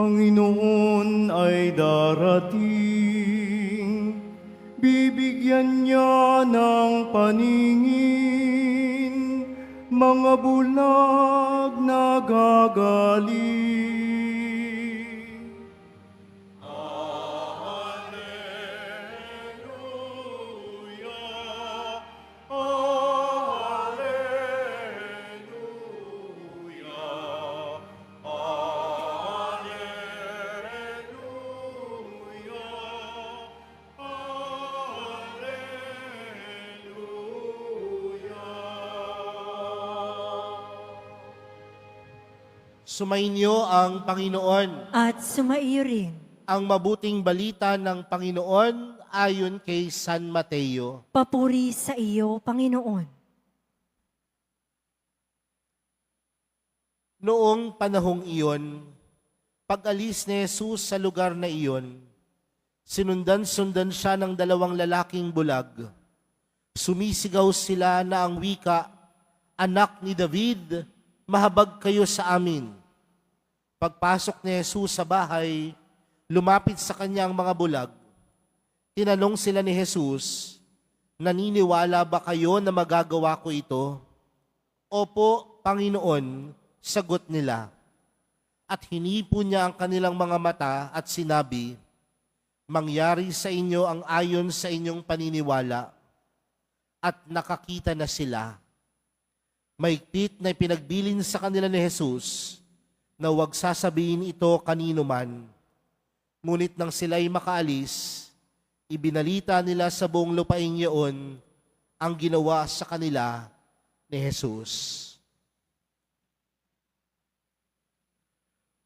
Panginoon ay darating, bibigyan niya ng paningin, mga bulag na gagaling. Sumainyo ang Panginoon. At sumaiyo rin. Ang mabuting balita ng Panginoon ayon kay San Mateo. Papuri sa iyo, Panginoon. Noong panahong iyon, pag-alis ni Jesus sa lugar na iyon, sinundan-sundan siya ng 2 lalaking bulag. Sumisigaw sila na ang wika, "Anak ni David, mahabag kayo sa amin." Pagpasok ni Jesus sa bahay, lumapit sa kanya ang mga bulag. Tinanong sila ni Jesus, "Naniniwala ba kayo na magagawa ko ito?" "Opo, Panginoon," sagot nila. At hinipo niya ang kanilang mga mata at sinabi, "Mangyari sa inyo ang ayon sa inyong paniniwala." At nakakita na sila. Maigpit na pinagbilin sa kanila ni Jesus na huwag sasabihin ito kanino man. Ngunit nang sila'y makaalis, ibinalita nila sa buong lupaing iyon ang ginawa sa kanila ni Jesus.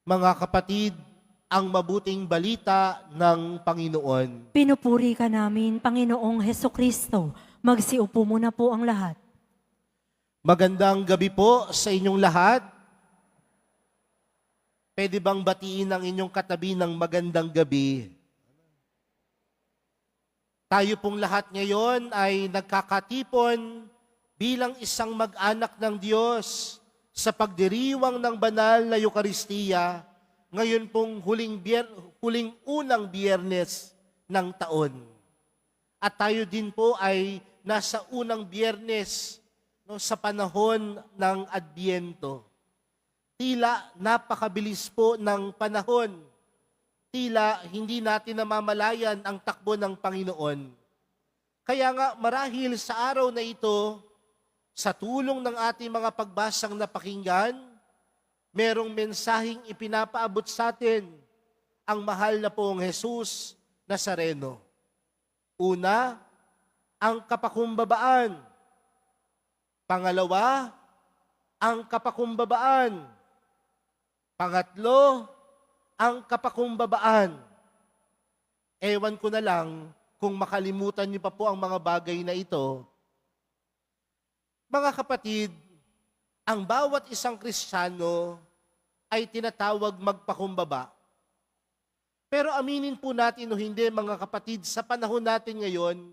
Mga kapatid, ang mabuting balita ng Panginoon. Pinupuri ka namin, Panginoong Hesukristo. Magsiupo muna po ang lahat. Magandang gabi po sa inyong lahat. Pwede bang batiin ang inyong katabi ng magandang gabi? Tayo pong lahat ngayon ay nagkakatipon bilang isang mag-anak ng Diyos sa pagdiriwang ng banal na Eukaristiya ngayon pong huling unang Biyernes ng taon. At tayo din po ay nasa unang Biyernes sa panahon ng Adbyento. Tila napakabilis po ng panahon. Tila hindi natin namamalayan ang takbo ng Panginoon. Kaya nga marahil sa araw na ito, sa tulong ng ating mga pagbasang napakinggan, merong mensaheng ipinapaabot sa atin ang mahal na pong Jesus Nazareno. Una, ang kapakumbabaan. Pangalawa, ang kapakumbabaan. Pangatlo, ang kapakumbabaan. Ewan ko na lang kung makalimutan niyo pa po ang mga bagay na ito. Mga kapatid, ang bawat isang Kristiyano ay tinatawag magpakumbaba. Pero aminin po natin o hindi, mga kapatid, sa panahon natin ngayon,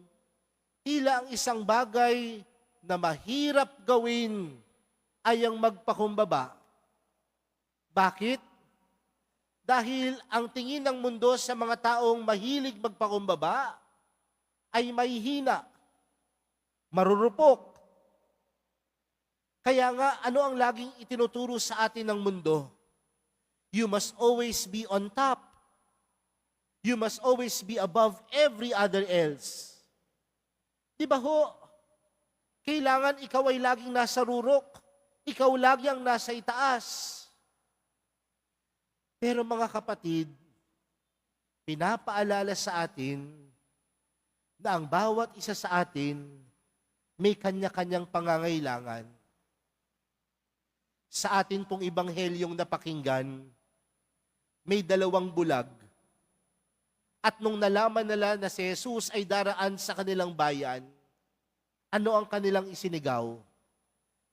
tila ang isang bagay na mahirap gawin ay ang magpakumbaba. Bakit? Dahil ang tingin ng mundo sa mga taong mahilig magpakumbaba ay mahihina, marurupok. Kaya nga, ano ang laging itinuturo sa atin ng mundo? You must always be on top. You must always be above every other else. Di ba ho? Kailangan ikaw ay laging nasa rurok. Ikaw lagi ang nasa itaas. Pero mga kapatid, pinapaalala sa atin na ang bawat isa sa atin may kanya-kanyang pangangailangan. Sa atin pong ibanghelyong napakinggan, may 2 bulag. At nung nalaman nila na si Jesus ay daraan sa kanilang bayan, ano ang kanilang isinigaw?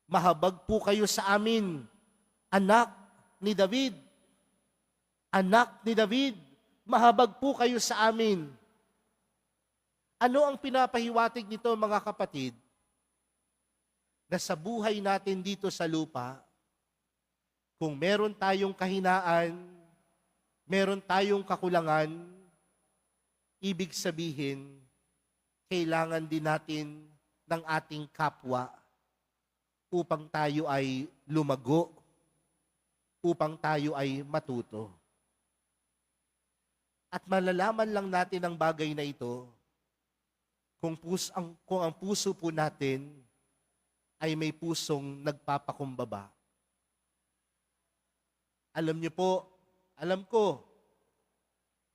"Mahabag po kayo sa amin, anak ni David. Anak ni David, mahabag po kayo sa amin." Ano ang pinapahiwatig nito, mga kapatid? Na sa buhay natin dito sa lupa, kung meron tayong kahinaan, meron tayong kakulangan, ibig sabihin, kailangan din natin ng ating kapwa upang tayo ay lumago, upang tayo ay matuto. At malalaman lang natin ang bagay na ito kung ang puso po natin ay may pusong nagpapakumbaba. Alam niyo po, alam ko,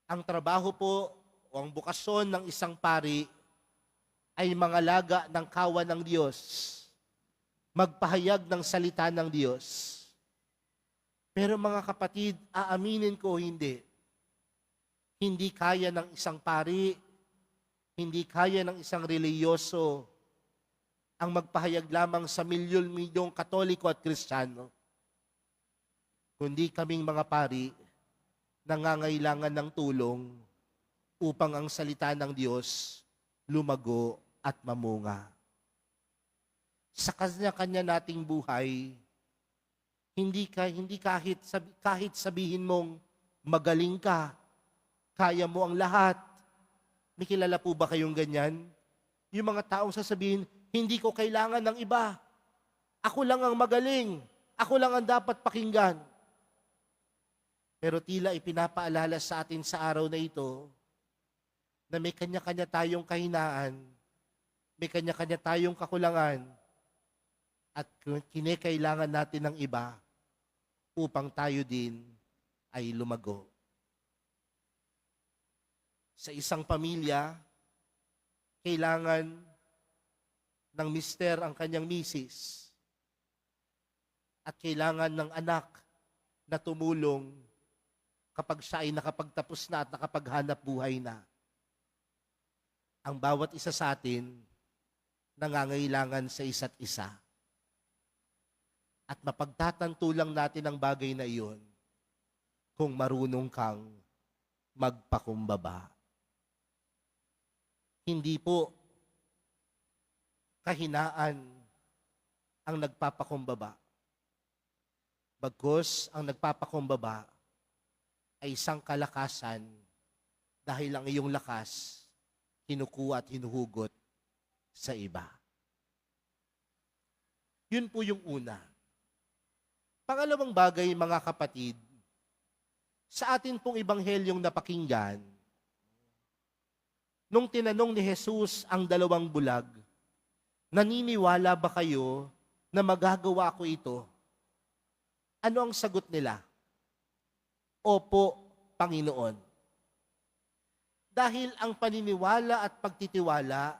ang trabaho po o ang bukasyon ng isang pari ay mangalaga ng kawan ng Diyos, magpahayag ng salita ng Diyos. Pero mga kapatid, aaminin ko hindi kaya ng isang pari, hindi kaya ng isang reliyoso ang magpahayag lamang sa milyon-milyong Katoliko at Kristiyano. Kundi kaming mga pari, nangangailangan ng tulong upang ang salita ng Diyos lumago at mamunga. Sa kanya-kanya nating buhay, hindi kahit sabihin mong magaling ka, kaya mo ang lahat. May kilala po ba kayong ganyan? Yung mga taong sasabihin, hindi ko kailangan ng iba. Ako lang ang magaling. Ako lang ang dapat pakinggan. Pero tila ipinapaalala sa atin sa araw na ito na may kanya-kanya tayong kahinaan, may kanya-kanya tayong kakulangan, at kinekailangan natin ng iba upang tayo din ay lumago. Sa isang pamilya, kailangan ng mister ang kanyang misis at kailangan ng anak na tumulong kapag siya ay nakapagtapos na at nakapaghanap buhay na. Ang bawat isa sa atin nangangailangan sa isa't isa. At mapagtatanto lang natin ang bagay na iyon kung marunong kang magpakumbaba. Hindi po kahinaan ang nagpapakumbaba. Bagkus ang nagpapakumbaba ay isang kalakasan dahil ang iyong lakas kinukuha at hinuhugot sa iba. Yun po yung una. Pangalawang bagay, mga kapatid, sa atin pong ibanghelyong napakinggan, nung tinanong ni Jesus ang dalawang bulag, naniniwala ba kayo na magagawa ko ito? Ano ang sagot nila? Opo, Panginoon. Dahil ang paniniwala at pagtitiwala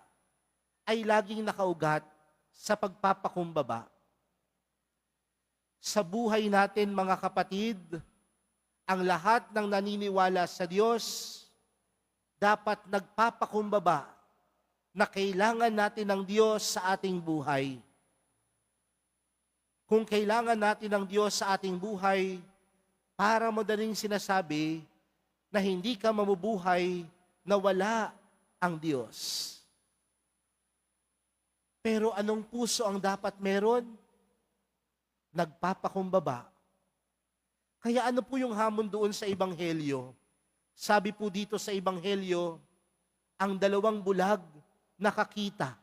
ay laging nakaugat sa pagpapakumbaba. Sa buhay natin, mga kapatid, ang lahat ng naniniwala sa Diyos dapat nagpapakumbaba na kailangan natin ng Diyos sa ating buhay. Kung kailangan natin ng Diyos sa ating buhay, para madaling sinasabi na hindi ka mamubuhay na wala ang Diyos. Pero anong puso ang dapat meron? Nagpapakumbaba. Kaya ano po yung hamon doon sa Ebanghelyo? Sabi po dito sa Ebanghelyo, ang dalawang bulag nakakita.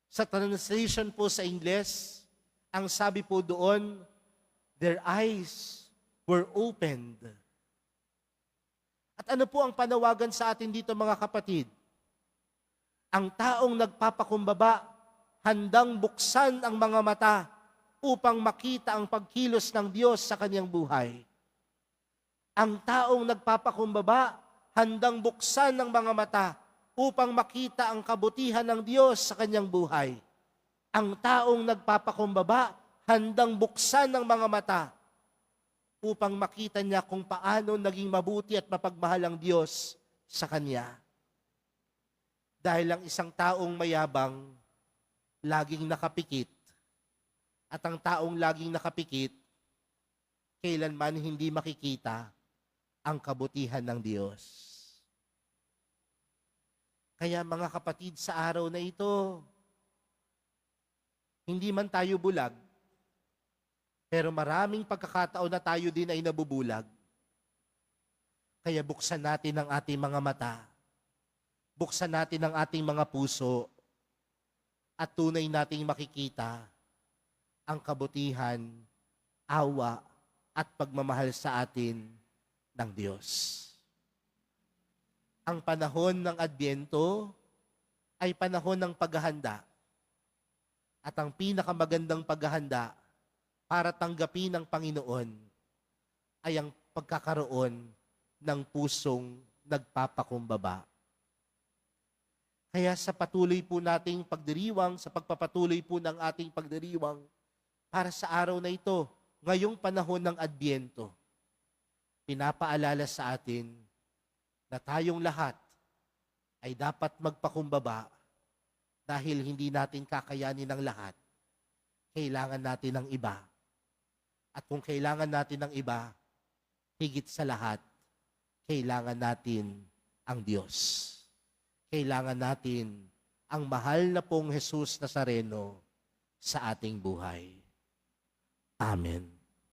Sa translation po sa Ingles, ang sabi po doon, their eyes were opened. At ano po ang panawagan sa atin dito, mga kapatid? Ang taong nagpapakumbaba, handang buksan ang mga mata upang makita ang pagkilos ng Diyos sa kanyang buhay. Ang taong nagpapakumbaba, handang buksan ang mga mata upang makita ang kabutihan ng Diyos sa kanyang buhay. Ang taong nagpapakumbaba, handang buksan ang mga mata upang makita niya kung paano naging mabuti at mapagmahal ang Diyos sa kanya. Dahil ang isang taong mayabang, laging nakapikit. At ang taong laging nakapikit, kailanman hindi makikita ang kabutihan ng Diyos. Kaya mga kapatid, sa araw na ito, hindi man tayo bulag, pero maraming pagkakataon na tayo din ay nabubulag. Kaya buksan natin ang ating mga mata, buksan natin ang ating mga puso, at tunay nating makikita ang kabutihan, awa, at pagmamahal sa atin ng Diyos. Ang panahon ng Adbyento ay panahon ng paghahanda. At ang pinakamagandang paghahanda para tanggapin ng Panginoon ay ang pagkakaroon ng pusong nagpapakumbaba. Kaya sa patuloy po nating pagdiriwang, sa pagpapatuloy po ng ating pagdiriwang, para sa araw na ito, ngayong panahon ng Adbyento, pinapaalala sa atin na tayong lahat ay dapat magpakumbaba dahil hindi natin kakayanin ang lahat. Kailangan natin ng iba. At kung kailangan natin ng iba, higit sa lahat, kailangan natin ang Diyos. Kailangan natin ang mahal na pong Jesus Nazareno sa ating buhay. Amen.